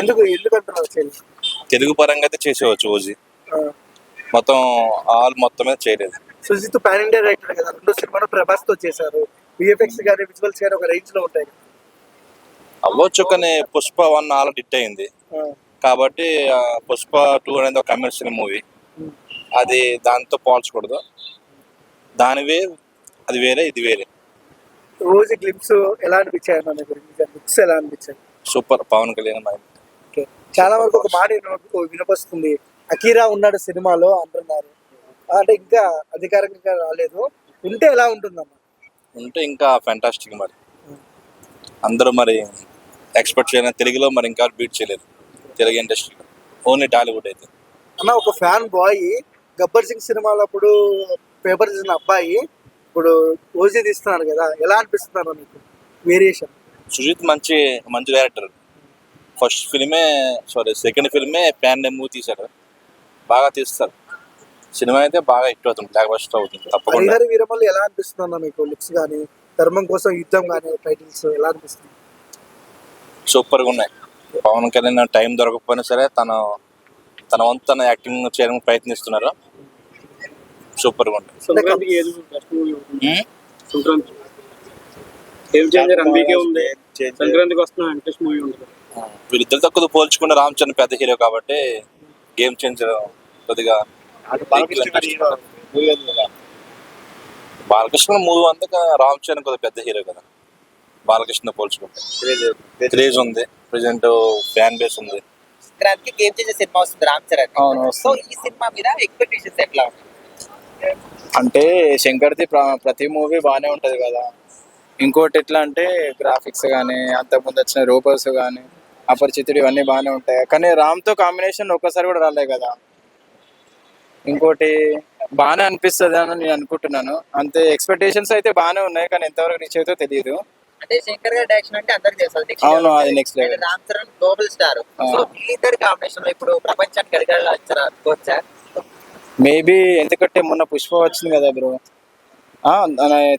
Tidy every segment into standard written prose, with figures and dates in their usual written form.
ఎందుకు అంటున్నారు చెల్లి? తెలుగు పరంగా అయితే చేసేవచ్చు ఓజీ, మొత్తం మొత్తం మీద చేయలేదు. సుజిత్ పాన్ ఇండియా డైరెక్టర్ కదా, 2 సినిమాలు ప్రభాస్ తో చేశారు. విఎఫ్ఎక్స్ కానీ విజువల్స్ కానీ ఒక రేంజ్ లో ఉంటాయి. అవ్వచ్చు, కానీ పుష్ప 1 ఆల్రెడీ హిట్ అయింది కాబట్టి పుష్ప 2 అనేది ఒక కమర్షియల్ మూవీ, అది దాంతో పోల్చకూడదు. అది వేరే, ఇది వేరే. రోజు క్లిప్స్ ఎలా అనిపించాయి మన గురించి? లుక్స్ ఎలా అనిపించాయి? సూపర్. పవన్ కళ్యాణ్ చాలా వరకు ఒక మాట వినపస్తుంది, అకీరా ఉన్నాడు సినిమాలో అంటున్నారు. అంటే ఇంకా అధికారికంగా రాలేదు, ఉంటే ఎలా ఉంటుందమ్మా? ఉంటే ఇంకా ఫెంటాస్టిక్. మరి అందరూ మరి ఎక్స్పెక్ట్ చేయలేదు తెలుగులో, మరి ఇంకా బీట్ చేయలేదు తెలుగు ఇండస్ట్రీలో, ఓన్లీ టాలీవుడ్ అయితే. అన్న, ఒక ఫ్యాన్ బాయ్ గబ్బర్ సింగ్ సినిమాలో అప్పుడు పేపర్ చేసిన అబ్బాయి ఇప్పుడు ఓజీ తీస్తున్నారు కదా, ఎలా అనిపిస్తున్నారు మీకు వేరియేషన్? సుజిత్ మంచి డైరెక్టర్. సెకండ్ ఫిల్మే ఫ్యాన్ మూవీ తీశాడు, బాగా తీస్తారు. సినిమా అయితే బాగా హిట్ అవుతుంది, బ్లాక్ బస్టర్ అవుతుంది తప్పకుండా. వీరమల్లు ఎలా అనిపిస్తుందన్న మీకు? లుక్స్ కానీ, ధర్మం కోసం యుద్ధం కానీ, టైటిల్స్ ఎలా అనిపిస్తుంది? సూపర్గా ఉన్నాయి. పవన్ కళ్యాణ్ టైం దొరకకపోయినా సరే తన వంతు తన యాక్టింగ్ చేయడానికి ప్రయత్నిస్తున్నారు. సూపర్గా ఉంటాయి. వీళ్ళిద్దరు తక్కువ పోల్చుకుంటే రామ్ చరణ్ పెద్ద హీరో కాబట్టి గేమ్ చేంజర్ కొద్దిగా. బాలకృష్ణ మూవీ అంతా రామ్ చరణ్ కొద్దిగా పెద్ద హీరో కదా, బాలకృష్ణ పోల్చుకుంటే క్రేజ్ ఉంది, ప్రెసెంట్ ఫ్యాన్ బేస్ ఉంది. గేమ్ చేంజర్ సినిమా వస్తుంది రామ్ చరణ్. సో ఈ సినిమా మీద ఎక్స్పెక్టేషన్స్ ఎట్లా? అంటే శంకర్ది ప్రతి మూవీ బాగానే ఉంటది కదా. ఇంకోటి ఎట్లా అంటే గ్రాఫిక్స్ కానీ, అంతకుముందు వచ్చిన రూపర్స్ కానీ, అపరిచితుడు ఇవన్నీ బాగానే ఉంటాయి. కానీ రామ్తో కాంబినేషన్ ఒక్కసారి కూడా రాలే కదా. ఇంకోటి బాగానే అనిపిస్తుంది అని నేను అనుకుంటున్నాను. అంతే, ఎక్స్పెక్టేషన్స్ అయితే బాగానే ఉన్నాయి, కానీ ఎంతవరకు రీచ్ అవుతుందో తెలియదు. అంటే శంకర్ గారి డైరెక్షన్ అంటే అందరికి తెలుసు, అవును, అది next level. Ram Charan global star. So ఇద్దరు కాంబినేషన్ లో ఇప్పుడు ప్రపంచానికి అడగచ్చా? మేబీ, ఎందుకంటే మొన్న పుష్ప వచ్చింది కదా బ్రో,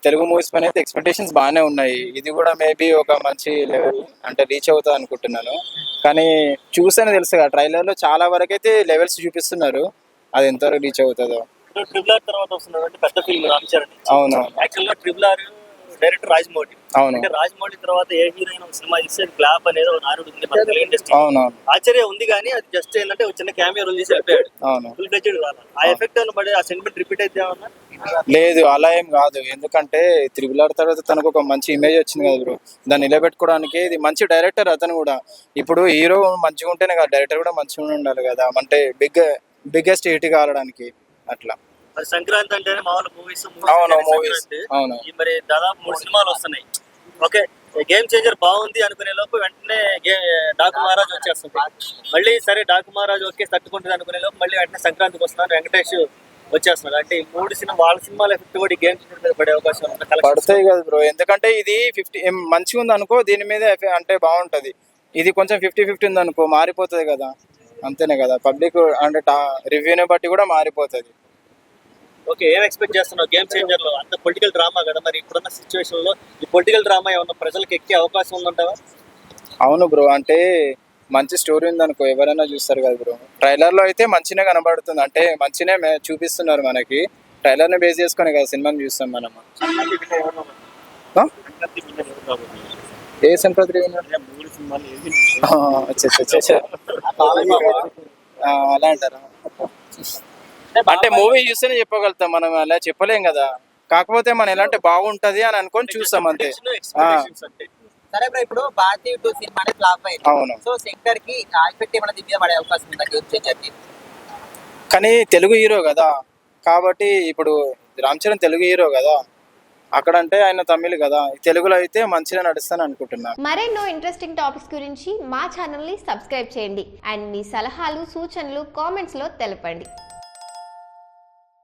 తెలుగు మూవీస్ పైన అయితే ఎక్స్పెక్టేషన్స్ బాగానే ఉన్నాయి. ఇది కూడా మేబీ ఒక మంచి లెవెల్ అంటే రీచ్ అవుతుంది అనుకుంటున్నాను. కానీ చూస్తేనే తెలుసు కదా, ట్రైలర్లో చాలా వరకు అయితే లెవెల్స్ చూపిస్తున్నారు, అది ఎంతవరకు రీచ్ అవుతుందో. ట్రిపుల్ ఆర్ తర్వాత వస్తున్నటువంటి పెద్ద ఫిల్మ్ రామ్ చరణ్. అవును, యాక్చువల్గా ట్రిపుల్ ఆర్ డైరెక్టర్ రాజమౌళి. అవును, అంటే రాజమౌళి తర్వాత ఏ హీరోయిన్ సినిమా ఇస్తే గ్లాప్ అనేది ఒక నానుడు ఉంది మన తెలుగు ఇండస్ట్రీ. అవును, ఆశ్చర్యం ఉంది, కానీ అది జస్ట్ ఏంటంటే ఒక చిన్న క్యామియో రోల్ చేసి వెళ్ళిపోయాడు. అవును, ఫుల్ ఫ్లెడ్జ్డ్ కాదు. ఆ ఎఫెక్ట్ అని పడి ఆ సెంటిమెంట్ రిపీట్ అయితే ఏమన్నా? లేదు, అలా ఏం కాదు. ఎందుకంటే త్రిబుల్ ఆర్ తర్వాత తనకు ఒక మంచి ఇమేజ్ వచ్చింది కదా బ్రో, దాన్ని నిలబెట్టుకోవడానికి ఇది మంచి డైరెక్టర్ అతను కూడా. ఇప్పుడు హీరో మంచిగా ఉంటేనే కదా డైరెక్టర్ కూడా మంచిగా ఉండాలి కదా, అంటే బిగ్గెస్ట్ హిట్ కావడానికి అట్లా. మరి సంక్రాంతి అంటేనే మామూలు మూవీస్. అవును, మూవీస్. అవును, మరి దాదాపు 3 సినిమాలు వస్తున్నాయి. ఓకే, గేమ్ చేంజర్ బాగుంది అనుకునే లోపు వెంటనే డాకు మహారాజ్ వచ్చేస్తుంది. మళ్ళీ సరే డాకు మహారాజ్ ఓకే తట్టుకుంటుంది అనుకునే లోపు మళ్ళీ వెంటనే సంక్రాంతికి వస్తున్నారు, వెంకటేష్ వచ్చేస్తున్నారు. అంటే ఈ 3 సినిమా వాళ్ళ సినిమాల ఎఫెక్ట్ కూడా గేమ్ చేంజర్ మీద పడే అవకాశం పడతాయి కదా బ్రో. ఎందుకంటే ఇది 50 మంచిగా ఉంది అనుకో, దీని మీద అంటే బాగుంటది. ఇది కొంచెం 50-50 ఉంది అనుకో, మారిపోతుంది కదా. అంతేనే కదా, పబ్లిక్ అంటే రివ్యూని బట్టి కూడా మారిపోతుంది. ఓకే, ఏం ఎక్స్పెక్ట్ చేస్తున్నావు గేమ్ చేంజర్ లో? అంత పొలిటికల్ డ్రామా కదా, మరి ఇప్పుడున్న సిచ్యువేషన్ లో ఈ పొలిటికల్ డ్రామా ఏమన్నా ప్రజలకు ఎక్కే అవకాశం ఉందంటావా? అవును బ్రో, అంటే మంచి స్టోరీ ఉందనుకో ఎవరైనా చూస్తారు కదా బ్రో. ట్రైలర్ లో అయితే మంచినే కనబడుతుంది, అంటే మంచినే చూపిస్తున్నారు మనకి. ట్రైలర్ ని బేస్ చేసుకుని కదా సినిమాని చూస్తాం మనం. ఏ సంక్రాంతి అలా అంటారా? అంటే మూవీ చూస్తేనే చెప్పగలుగుతాం మనం, అలా చెప్పలేం కదా. కాకపోతే మనం ఎలాంటి బాగుంటది అని అనుకొని చూస్తాం అంతే. సరే బ్రో, ఇప్పుడు భారతీయ 2 సినిమా అనేది ఫ్లాప్ అయింది. అవును, సో శంకర్ కి ఎఫెక్ట్ ఏమైనా దీని మీద పడే అవకాశం ఉందా గేమ్ చేంజర్ కి? కానీ తెలుగు హీరో కదా, కాబట్టి ఇప్పుడు రామ్ చరణ్ తెలుగు హీరో కదా, అక్కడంటే ఆయన తమిళ్ కదా, తెలుగులో అయితే మంచిగా నడుస్తాను అనుకుంటున్నాను. మరెన్నో ఇంట్రెస్టింగ్ టాపిక్స్ గురించి మా ఛానల్ ని సబ్స్క్రైబ్ చేయండి అండ్ మీ సలహాలు సూచనలు కామెంట్స్ లో తెలపండి.